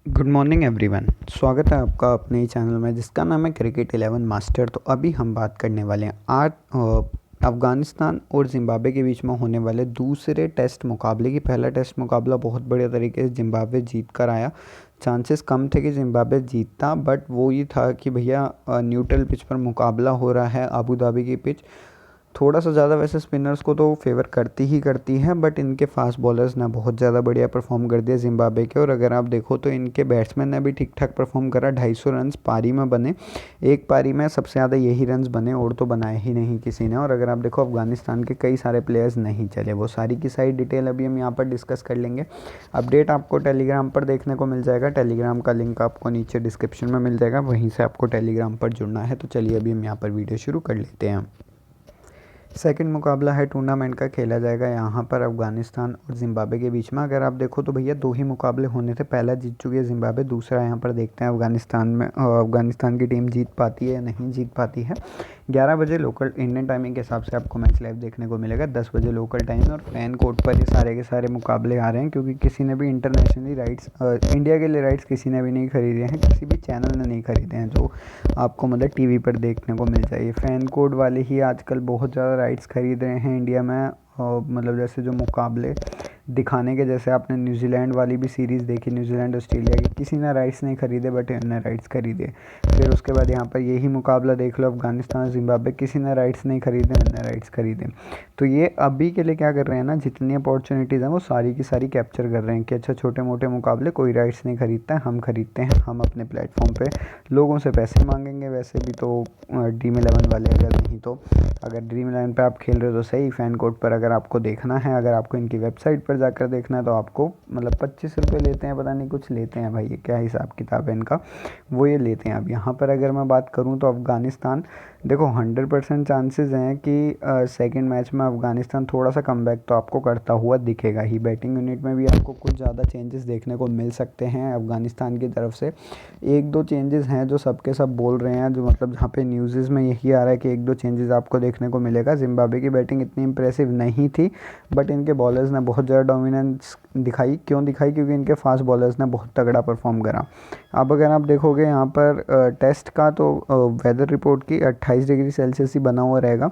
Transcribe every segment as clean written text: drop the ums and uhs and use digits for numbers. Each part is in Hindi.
Good morning everyone. स्वागत है आपका अपने ही चैनल में जिसका नाम है क्रिकेट 11 मास्टर। तो अभी हम बात करने वाले हैं आज अफ़गानिस्तान और ज़िम्बाब्वे के बीच में होने वाले दूसरे टेस्ट मुकाबले की। पहला टेस्ट मुकाबला बहुत बढ़िया तरीके से ज़िम्बाब्वे जीत कर आया। चांसेस कम थे कि ज़िम्बाब्वे जीतता, बट वो ये था कि भैया न्यूट्रल पिच पर मुकाबला हो रहा है, अबू धाबी की पिच थोड़ा सा ज़्यादा वैसे स्पिनर्स को तो फेवर करती है, बट इनके फास्ट बॉलर्स ने बहुत ज़्यादा बढ़िया परफॉर्म कर दिया ज़िम्बाब्वे के। और अगर आप देखो तो इनके बैट्समैन ने भी ठीक ठाक परफॉर्म करा। 250 रन पारी में बने, एक पारी में सबसे ज़्यादा यही रन्स बने और तो बनाए ही नहीं किसी ने। और अगर आप देखो अफगानिस्तान के कई सारे प्लेयर्स नहीं चले, वो सारी की सारी डिटेल अभी हम यहाँ पर डिस्कस कर लेंगे। अपडेट आपको टेलीग्राम पर देखने को मिल जाएगा, टेलीग्राम का लिंक आपको नीचे डिस्क्रिप्शन में मिल जाएगा, वहीं से आपको टेलीग्राम पर जुड़ना है। तो चलिए अभी हम यहाँ पर वीडियो शुरू कर लेते हैं। सेकंड मुकाबला है टूर्नामेंट का, खेला जाएगा यहाँ पर अफगानिस्तान और ज़िम्बाब्वे के बीच में। अगर आप देखो तो भैया दो ही मुकाबले होने थे, पहला जीत चुकी है ज़िम्बाब्वे, दूसरा यहाँ पर देखते हैं अफगानिस्तान की टीम जीत पाती है या नहीं जीत पाती है। 11 बजे लोकल इंडियन टाइमिंग के हिसाब से आपको मैच लाइव देखने को मिलेगा, 10 बजे लोकल टाइम में। और फैन कोर्ट पर ये सारे के सारे मुकाबले आ रहे हैं क्योंकि किसी ने भी इंटरनेशनली राइट्स इंडिया के लिए राइट्स किसी ने भी नहीं खरीदे हैं, किसी भी चैनल ने नहीं खरीदे हैं जो आपको मतलब टीवी पर देखने को मिल जाए। फैन कोड वाले ही आजकल बहुत ज़्यादा राइट्स खरीद रहे हैं इंडिया में, और मतलब जैसे जो मुकाबले दिखाने के, जैसे आपने न्यूजीलैंड वाली भी सीरीज़ देखी, न्यूजीलैंड ऑस्ट्रेलिया की, किसी ने राइट्स नहीं खरीदे बट इन्होंने राइट्स खरीदे। फिर उसके बाद यहाँ पर यही मुकाबला देख लो अफगानिस्तान और ज़िम्बाब्वे, किसी ने राइट्स नहीं खरीदे, इन्होंने राइट्स खरीदे। तो ये अभी के लिए क्या कर रहे हैं ना, जितनी अपॉर्चुनिटीज़ हैं वो सारी की सारी कैप्चर कर रहे हैं कि अच्छा छोटे मोटे मुकाबले कोई राइट्स नहीं खरीदता है, हम खरीदते हैं, हम अपने प्लेटफॉर्म पर लोगों से पैसे मांगेंगे। वैसे भी तो ड्रीम 11 वाले अगर नहीं तो अगर ड्रीम 11 पर आप खेल रहे हो तो सही, फैन कोड पर अगर आपको देखना है, अगर आपको इनकी वेबसाइट पर जाकर देखना है तो आपको मतलब 25 रुपये लेते हैं, पता नहीं कुछ लेते हैं भाई, ये क्या हिसाब किताब है इनका, वो ये लेते हैं। अब यहाँ पर अगर मैं बात करूँ तो अफ़गानिस्तान देखो 100% चांसेस हैं कि सेकंड मैच में अफ़गानिस्तान थोड़ा सा कमबैक तो आपको करता हुआ दिखेगा ही। बैटिंग यूनिट में भी आपको कुछ ज़्यादा चेंजेस देखने को मिल सकते हैं अफ़गानिस्तान की तरफ से। एक दो चेंजेस हैं जो सबके सब बोल रहे हैं, जो मतलब जहाँ पे न्यूज़ में यही आ रहा है कि एक दो चेंजेस आपको देखने को मिलेगा। ज़िम्बाब्वे की बैटिंग इतनी इंप्रेसिव नहीं थी, बट इनके बॉलर्स ने बहुत ज़्यादा डोमिनेंस दिखाई। क्यों दिखाई? क्योंकि इनके फास्ट बॉलर्स ने बहुत तगड़ा परफॉर्म करा। अब अगर आप देखोगे यहाँ पर टेस्ट का तो वेदर रिपोर्ट की 28 डिग्री सेल्सियस ही बना हुआ रहेगा।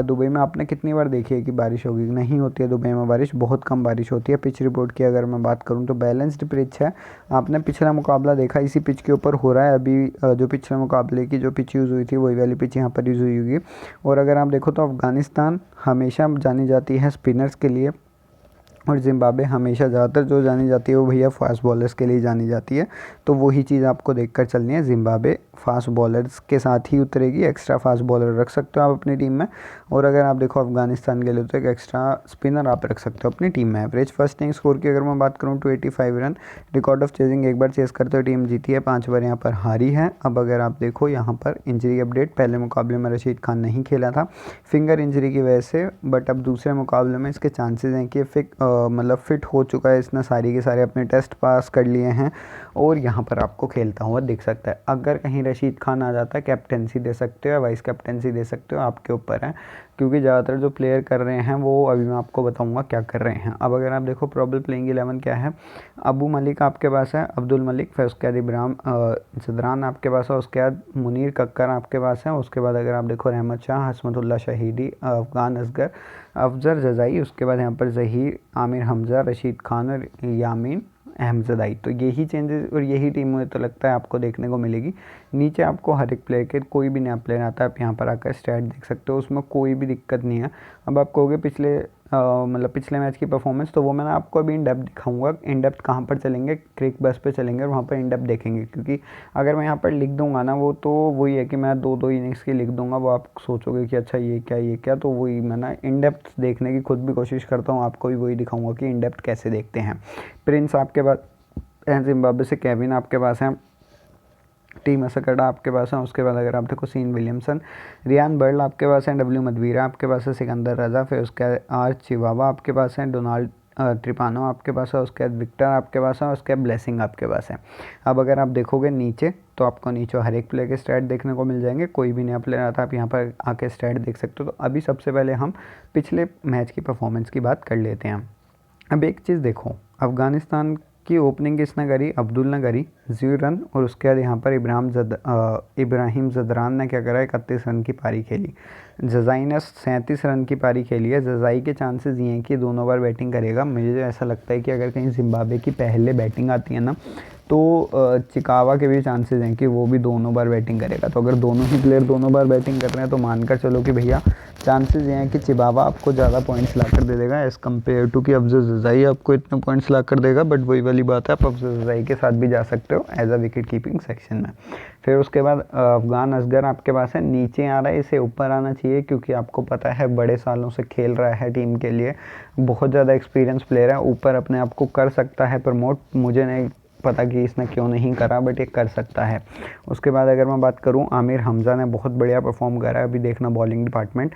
दुबई में आपने कितनी बार देखी है कि बारिश होगी? नहीं होती है दुबई में बारिश, बहुत कम बारिश होती है। पिच रिपोर्ट की अगर मैं बात करूँ तो बैलेंस्ड पिच है। आपने पिछला मुकाबला देखा इसी पिच के ऊपर हो रहा है अभी, जो पिछले मुकाबले की जो पिच यूज़ हुई थी वही वाली पिच यहाँ पर यूज़ हुई होगी। और अगर आप देखो तो अफ़गानिस्तान हमेशा जानी जाती है स्पिनर्स के लिए, और ज़िम्बाब्वे हमेशा ज़्यादातर जो जानी जाती है वो भैया फास्ट बॉलर्स के लिए जानी जाती है। तो वही चीज़ आपको देखकर चलनी है, ज़िम्बाब्वे फास्ट बॉलर्स के साथ ही उतरेगी, एक्स्ट्रा फास्ट बॉलर रख सकते हो आप अपनी टीम में। और अगर आप देखो अफगानिस्तान के लिए तो एक एक्स्ट्रा स्पिनर आप रख सकते हो अपनी टीम में। एवरेज फर्स्ट इनिंग स्कोर की अगर मैं बात करूँ 285 रन, रिकॉर्ड ऑफ चेजिंग एक बार चेस करते हुए टीम जीती है, 5 बार यहाँ पर हारी है। अब अगर आप देखो यहाँ पर इंजरी अपडेट, पहले मुकाबले में रशीद खान नहीं खेला था फिंगर इंजरी की वजह से, बट अब दूसरे मुकाबले में इसके चांसेस हैं कि मतलब फिट हो चुका है, इसने सारी के सारे अपने टेस्ट पास कर लिए हैं और यहाँ पर आपको खेलता हुआ दिख सकता है। अगर कहीं रशीद खान आ जाता है, कैप्टेंसी दे सकते हो या वाइस कैप्टेंसी दे सकते हो, आपके ऊपर है, क्योंकि ज़्यादातर जो प्लेयर कर रहे हैं वो अभी मैं आपको बताऊंगा क्या कर रहे हैं। अब अगर आप देखो प्रॉबल प्लेइंग 11 क्या है, अबू मलिक आपके पास है, अब्दुल मलिक, फिर उसके बाद इब्राहिम जदरान आपके पास है, उसके बाद मुनीर कक्कर आपके पास है, उसके बाद अगर आप देखो रहमत शाह, हसमतुल्ला शहीदी, अफगान असगर, अफजर जजाई, उसके बाद यहाँ पर जहीर, आमिर हमज़ा, रशीद खान और यामीन अहमजदाई। तो यही चेंजेस और यही टीम मुझे तो लगता है आपको देखने को मिलेगी। नीचे आपको हर एक प्लेयर के कोई भी नया प्लेयर आता है, आप यहाँ पर आकर स्टैट देख सकते हो, उसमें कोई भी दिक्कत नहीं है। अब आप कहोगे मतलब पिछले मैच की परफॉर्मेंस, तो वो मैं आपको अभी इन डेप्थ दिखाऊंगा। इन डेप्थ कहाँ पर चलेंगे? क्रिक बस पे चलेंगे और वहाँ पर इन डेप्थ देखेंगे, क्योंकि अगर मैं यहाँ पर लिख दूंगा ना, वो तो वही है कि मैं दो दो इनिंग्स की लिख दूंगा, वो आप सोचोगे कि अच्छा ये क्या, तो वही मैं ना इन डेप्थ देखने की खुद भी कोशिश करता हूँ, आपको भी वही दिखाऊंगा कि इन डेप्थ कैसे देखते हैं। प्रिंस आपके पास है ज़िम्बाब्वे से, केविन आपके पास है, टीम असकड़ा आपके पास है, उसके बाद अगर आप देखो सीन विलियमसन, रियान बर्ल आपके पास है, डब्ल्यू मदवीरा आपके पास है, सिकंदर रजा, फिर उसके बाद आर चिवावा आपके पास है, डोनाल्ड त्रिपानो आपके पास है, उसके बाद विक्टर आपके पास है, उसके बाद ब्लेसिंग आपके पास है। अब अगर आप देखोगे नीचे तो आपको नीचे हर एक प्लेयर के स्टैट देखने को मिल जाएंगे। कोई भी नया प्लेयर आता है आप यहाँ पर आके स्टैट देख सकते हो। तो अभी सबसे पहले हम पिछले मैच की परफॉर्मेंस की बात कर लेते हैं। अब एक चीज़ देखो, अफ़गानिस्तान इसकी ओपनिंग किसने करी, अब्दुल ने करी 0 रन, और उसके बाद यहाँ पर इब्राहिम जदरान ने क्या करा, 31 रन की पारी खेली। जजाई ने 37 रन की पारी खेली है। जजाई के चांसेस ये हैं कि दोनों बार बैटिंग करेगा। मुझे ऐसा लगता है कि अगर कहीं जिम्बाब्वे की पहले बैटिंग आती है ना, तो चिकावा के भी चांसेस हैं कि वो भी दोनों बार बैटिंग करेगा। तो अगर दोनों ही प्लेयर दोनों बार बैटिंग कर रहे हैं तो मानकर चलो कि भैया चांसेस ये हैं कि चिबावा आपको ज़्यादा पॉइंट्स ला कर दे देगा एज़ कम्पेयर टू कि अफजल जजाई आपको इतने पॉइंट्स ला कर देगा। बट वही वाली बात है, आप अफजल जजाई के साथ भी जा सकते हो as a wicket keeping section में। फिर उसके बाद अफगान असगर आपके पास है, नीचे आ रहा है, इसे ऊपर आना चाहिए क्योंकि आपको पता है बड़े सालों से खेल रहा है टीम के लिए, बहुत ज़्यादा एक्सपीरियंस प्लेयर है, ऊपर अपने आप को कर सकता है प्रमोट। मुझे नहीं पता कि इसने क्यों नहीं करा, बट ये कर सकता है। उसके बाद अगर मैं बात करूं, आमिर हमज़ा ने बहुत बढ़िया परफॉर्म करा है। अभी देखना बॉलिंग डिपार्टमेंट,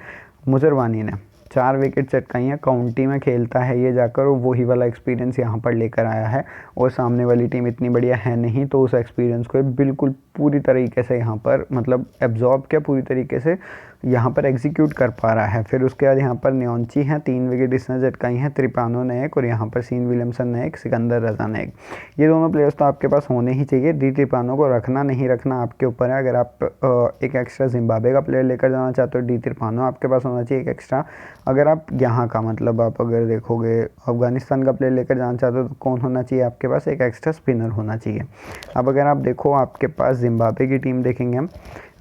मुजरवानी ने 4 विकेट चटकाई हैं, काउंटी में खेलता है ये जाकर, और वही वाला एक्सपीरियंस यहाँ पर लेकर आया है। और सामने वाली टीम इतनी बढ़िया है नहीं, तो उस एक्सपीरियंस को बिल्कुल पूरी तरीके से यहाँ पर मतलब एब्जॉर्ब किया, पूरी तरीके से यहाँ पर एग्जीक्यूट कर पा रहा है। फिर उसके बाद यहाँ पर न्योंची हैं, 3 विकेट इसने झटकाई हैं, त्रिपानो ने 1, और यहाँ पर सीन विलियमसन ने 1, सिकंदर रजा ने 1। ये दोनों प्लेयर्स तो आपके पास होने ही चाहिए। डी त्रिपानो को रखना नहीं रखना आपके ऊपर है। अगर आप एक एक्स्ट्रा जिम्बाब्वे का प्लेयर लेकर जाना चाहते हो, डी त्रिपानो आपके पास होना चाहिए एक एक्स्ट्रा। अगर आप यहाँ का मतलब आप अगर देखोगे अफगानिस्तान का प्लेयर लेकर जाना चाहते हो तो कौन होना चाहिए आपके पास, एक एक्स्ट्रा स्पिनर होना चाहिए। अब अगर आप देखो आपके पास जिम्बाब्वे की टीम देखेंगे हम,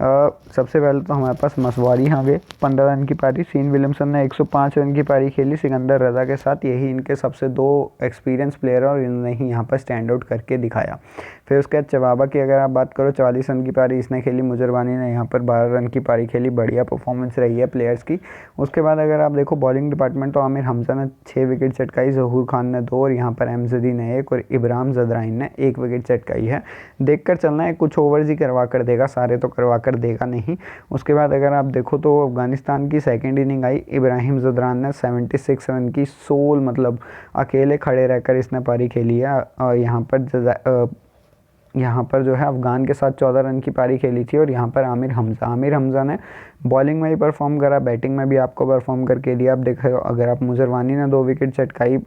सबसे पहले तो हमारे पास मसवारी आ गए, 15 रन की पारी। सीन विलियमसन ने 105 रन की पारी खेली सिकंदर रजा के साथ। यही इनके सबसे 2 एक्सपीरियंस प्लेयर हैं और इन्होंने ही यहाँ पर स्टैंड आउट करके दिखाया। फिर उसके बाद चिबावा की अगर आप बात करो, 44 रन की पारी इसने खेली। मुजरवानी ने यहाँ पर 12 रन की पारी खेली, बढ़िया परफॉर्मेंस रही है प्लेयर्स की। उसके बाद अगर आप देखो बॉलिंग डिपार्टमेंट, तो आमिर हमज़ा ने 6 विकेट चटकाई, जहूर खान ने 2, और यहाँ पर एमजदी ने 1, और इब्राहिम जदराइन ने 1 विकेट चटकाई है। देख कर चलना है, कुछ ओवर्स ही करवा कर देगा, सारे तो करवा कर देगा नहीं। उसके बाद अगर आप देखो तो अफगानिस्तान की सेकंड इनिंग आई, इब्राहिम जदरान ने 76 रन की सोल मतलब अकेले खड़े रहकर इसने पारी खेली है। यहाँ पर जो है अफगान के साथ 14 रन की पारी खेली थी। और यहाँ पर आमिर हमज़ा ने बॉलिंग में ही परफॉर्म करा, बैटिंग में भी आपको परफॉर्म करके दिया। आप देख रहे हो, अगर आप मुजरवानी ने 2 विकेट चटकाई,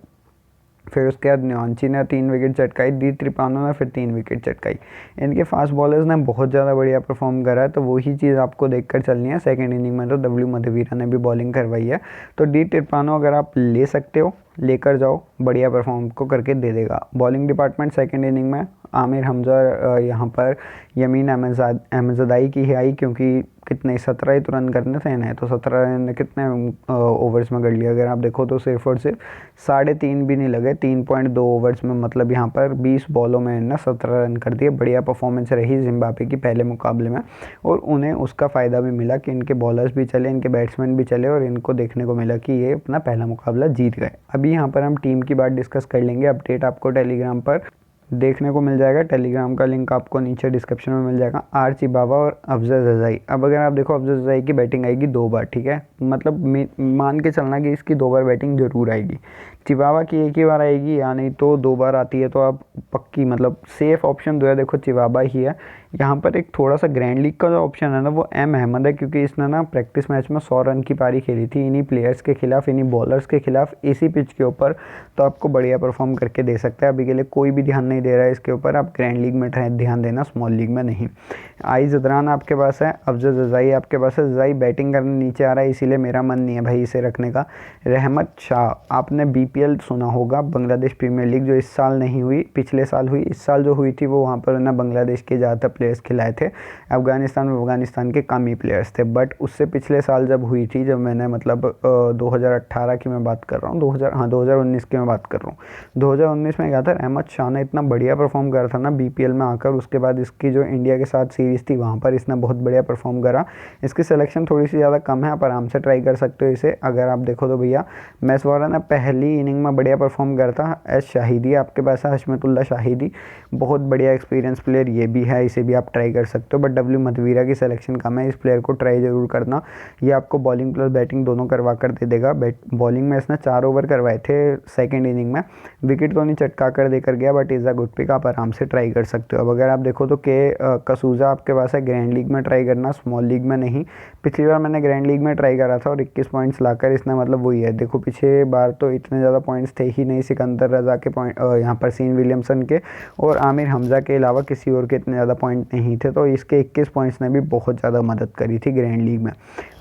फिर उसके बाद न्योंची ने 3 विकेट चटकाई, दी त्रिपानो ने फिर 3 विकेट चटकाई। इनके फास्ट बॉलर्स ने बहुत ज़्यादा बढ़िया परफॉर्म करा है, तो वही चीज़ आपको देखकर चलनी है। सेकंड इनिंग में तो डब्ल्यू मधवीरा ने भी बॉलिंग करवाई है, तो डी त्रिपानो अगर आप ले सकते हो लेकर जाओ, बढ़िया परफॉर्म को करके दे देगा। बॉलिंग डिपार्टमेंट सेकंड इनिंग में आमिर हमज़ा यहाँ पर यमीन अहमदजाई की ही आई, क्योंकि कितने 17 ही तो रन करने थे इन्हें, तो 17 रन कितने ओवर्स में कर लिया। अगर आप देखो तो सिर्फ और सिर्फ 3.5 भी नहीं लगे, 3.2 ओवर्स में, मतलब यहाँ पर 20 बॉलों में इन्हें 17 रन कर दिए। बढ़िया परफॉर्मेंस रही जिम्बाब्वे की पहले मुकाबले में, और उन्हें उसका फ़ायदा भी मिला कि इनके बॉलर्स भी चले, इनके बैट्समैन भी चले, और इनको देखने को मिला कि ये अपना पहला मुकाबला जीत गए। अभी यहाँ पर हम टीम की बात डिस्कस कर लेंगे। अपडेट आपको टेलीग्राम पर देखने को मिल जाएगा, टेलीग्राम का लिंक आपको नीचे डिस्क्रिप्शन में मिल जाएगा। आर चिबावा और अफजल जजाई। अब अगर आप देखो अफजल जजाई की बैटिंग आएगी 2 बार, ठीक है, मतलब मान के चलना कि इसकी 2 बार बैटिंग जरूर आएगी। चिबावा की 1 ही बार आएगी, या नहीं तो 2 बार आती है, तो आप पक्की मतलब सेफ ऑप्शन जो है देखो चिबावा ही है। यहाँ पर एक थोड़ा सा ग्रैंड लीग का जो ऑप्शन है ना, वो एम अहमद है, क्योंकि इसने ना प्रैक्टिस मैच में 100 रन की पारी खेली थी इन्हीं प्लेयर्स के खिलाफ, इन्हीं बॉलर्स के खिलाफ, इसी पिच के ऊपर, तो आपको बढ़िया परफॉर्म करके दे सकता है। अभी के लिए कोई भी ध्यान नहीं दे रहा है इसके ऊपर, आप ग्रैंड लीग में ध्यान देना, स्मॉल लीग में नहीं। आई जदरान आपके पास है, अफजल जजाई आपके पास है। जजाई बैटिंग करने नीचे आ रहा है, इसीलिए मेरा मन नहीं है भाई इसे रखने का। रहमत शाह, आपने BPL सुना होगा, बांग्लादेश प्रीमियर लीग, जो इस साल नहीं हुई, पिछले साल हुई। इस साल जो हुई थी वो वहाँ पर ना बांग्लादेश के ज़्यादातर प्लेयर्स खिलाए थे, अफगानिस्तान के कम ही प्लेयर्स थे। बट उससे पिछले साल जब हुई थी, जब मैंने मतलब 2018 की मैं बात कर रहा हूँ, 2019 की मैं बात कर रहा हूँ। 2019 में क्या था, रहमत शाह ने इतना बढ़िया परफॉर्म करा था ना BPL में आकर। उसके बाद इसकी जो इंडिया के साथ सीरीज़ थी वहाँ पर इसने बहुत बढ़िया परफॉर्म करा। इसकी सिलेक्शन थोड़ी सी ज़्यादा कम है, आप आराम से ट्राई कर सकते हो इसे। अगर आप देखो तो भैया मैसवारा ने पहली इनिंग में बढ़िया परफॉर्म करता। एस शाहिदी आपके पास है, हशमतुल्लाह शाहिदी, बहुत बढ़िया एक्सपीरियंस प्लेयर ये भी है, इसे भी भी आप ट्राई कर सकते हो, बट डब्ल्यू मधवीरा की सिलेक्शन कम है, इस प्लेयर को ट्राई ज़रूर करना। ये आपको बॉलिंग प्लस बैटिंग दोनों करवा कर दे देगा। बॉलिंग में इसने 4 ओवर करवाए थे सेकेंड इनिंग में, विकेट तो नहीं चटका कर देकर गया, but is a good pick, आप आराम से ट्राई कर सकते हो। अब अगर आप देखो तो कसूजा आपके पास है, ग्रैंड लीग में ट्राई करना, स्मॉल लीग में नहीं। पिछली बार मैंने ग्रैंड लीग में ट्राई करा था और 21 पॉइंट्स लाकर इसने मतलब वही है, देखो पिछले बार तो इतने ज़्यादा पॉइंट्स थे ही नहीं सिकंदर रज़ा के पॉइंट, यहाँ पर सीन विलियमसन के और आमिर हमज़ा के अलावा किसी और के इतने ज़्यादा पॉइंट नहीं थे, तो इसके 21 पॉइंट्स ने भी बहुत ज़्यादा मदद करी थी ग्रैंड लीग में।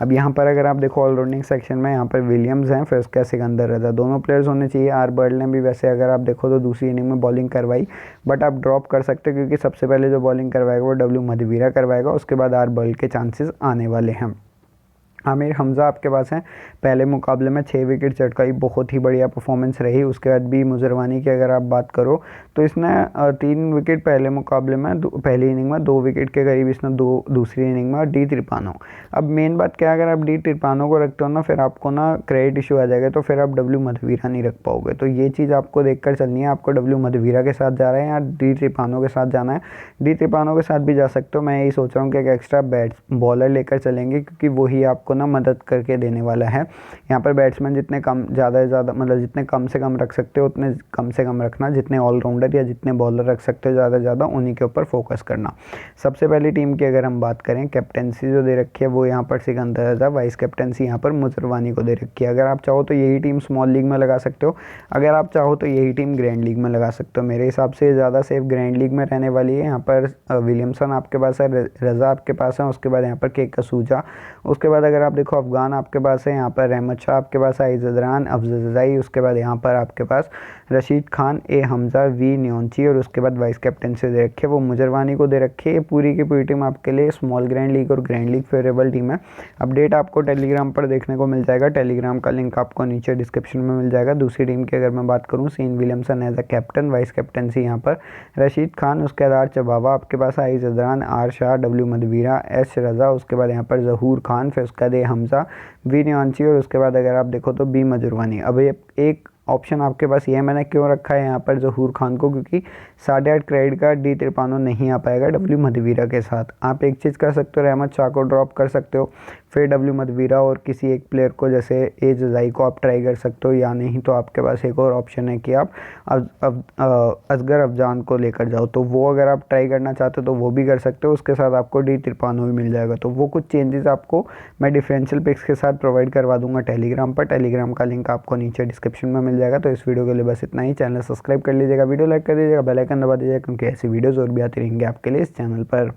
अब यहाँ पर अगर आप देखो ऑलराउंडिंग सेक्शन में यहाँ पर विलियम्स हैं, फिर उसका सिकंदर रज़ा, दोनों प्लेयर्स होने चाहिए। आर बर्ड ने भी वैसे अगर आप देखो तो दूसरी इनिंग में बॉलिंग करवाई, बट आप ड्रॉप कर सकते हो क्योंकि सबसे पहले जो बॉलिंग करवाएगा वो डब्ल्यू मधवीरा करवाएगा, उसके बाद आर बर्ड के चांसेस आने वाले हैं। आमिर हमज़ा आपके पास हैं, पहले मुकाबले में 6 विकेट चटकाई, बहुत ही बढ़िया परफॉर्मेंस रही। उसके बाद भी मुजरवानी की अगर आप बात करो तो इसने 3 विकेट पहले मुकाबले में, पहली इनिंग में 2 विकेट के करीब इसने दूसरी इनिंग में, और डी तिरपानो। अब मेन बात क्या है, अगर आप डी तिरपानो को रखते हो ना, फिर आपको ना क्रेडिट इशू आ जाएगा, तो फिर आप डब्ल्यू मधवीरा नहीं रख पाओगे। तो ये चीज़ आपको देख कर चलनी है, आपको डब्ल्यू मधवीरा के साथ जा रहे हैं या डी तिरपानो के साथ जाना है। डी तिरपानो के साथ भी जा सकते हो, मैं यही सोच रहा हूँ कि एक एक्स्ट्रा बॉलर लेकर चलेंगे, क्योंकि वही आपको ना मदद करके देने वाला है। यहाँ पर बैट्समैन जितने कम ज़्यादा से ज़्यादा मतलब जितने कम से कम रख सकते हो उतने कम से कम रखना, जितने ऑलराउंडर या जितने बॉलर रख सकते हो ज़्यादा से ज़्यादा उन्हीं के ऊपर फोकस करना। सबसे पहली टीम की अगर हम बात करें, कैप्टेंसी जो दे रखी है वो यहाँ पर सिकंदर रज़ा, वाइस कैप्टेंसी यहाँ पर मुजरवानी को दे रखी है। अगर आप चाहो तो यही टीम स्मॉल लीग में लगा सकते हो, अगर आप चाहो तो यही टीम ग्रैंड लीग में लगा सकते हो। मेरे हिसाब से ज़्यादा सेफ ग्रैंड लीग में रहने वाली है। यहाँ पर विलियमसन आपके पास है, रज़ा आपके पास है, उसके बाद यहाँ पर के कसूजा, उसके बाद अगर आप देखो अफगान आपके पास है, यहाँ पर रहमत शाह आपके पास है, इज़रान अफजई, उसके बाद यहाँ पर आपके पास रशीद खान, ए हमज़ा, वी न्योंची, और उसके बाद वाइस कैप्टन से दे रखे वो मुजरवानी को दे रखी है। पूरी की पूरी टीम आपके लिए स्मॉल ग्रैंड लीग और ग्रैंड लीग फेवरेबल टीम है। अपडेट आपको टेलीग्राम पर देखने को मिल जाएगा, टेलीग्राम का लिंक आपको नीचे डिस्क्रिप्शन में मिल जाएगा। दूसरी टीम की अगर मैं बात करूँ, Sean Williamson as a captain, vice captaincy यहाँ पर रशीद खान, उसके बाद आर चबावा आपके पास है, इज़रान, आर शाह, डब्ल्यू मधवीरा, एस रज़ा, उसके बाद यहाँ पर ज़हूर खान, फिर उसके बाद हमज़ा, वी न्योंची, और उसके बाद अगर आप देखो तो बी मजरवानी। अब ये एक ऑप्शन आपके पास ये मैंने क्यों रखा है यहाँ पर ज़हूर खान को, क्योंकि 8.5 क्रेडिट का डी तिरपानो नहीं आ पाएगा डब्ल्यू मधवीरा के साथ। आप एक चीज़ कर सकते हो, रहमत शाह को ड्रॉप कर सकते हो, फिर डब्ल्यू मधवीरा और किसी एक प्लेयर को जैसे ए जज़ाई को आप ट्राई कर सकते हो, या नहीं तो आपके पास एक और ऑप्शन है कि आप असगर अफजान को लेकर जाओ, तो वो अगर आप ट्राई करना चाहते हो तो वो भी कर सकते हो। उसके साथ आपको डी तिरपानो भी मिल जाएगा। तो वो कुछ चेंजेस आपको मैं डिफरेंशियल पिक्स के साथ प्रोवाइड करवा दूंगा टेलीग्राम पर। टेलीग्राम का लिंक आपको नीचे डिस्क्रिप्शन में मिल जाएगा। तो इस वीडियो के लिए बस इतना ही। चैनल सब्सक्राइब कर लीजिएगा, वीडियो लाइक कर दीजिएगा, बेल आइकन दबा दीजिएगा, क्योंकि ऐसी वीडियोज़ और भी आती रहेंगी आपके लिए इस चैनल पर।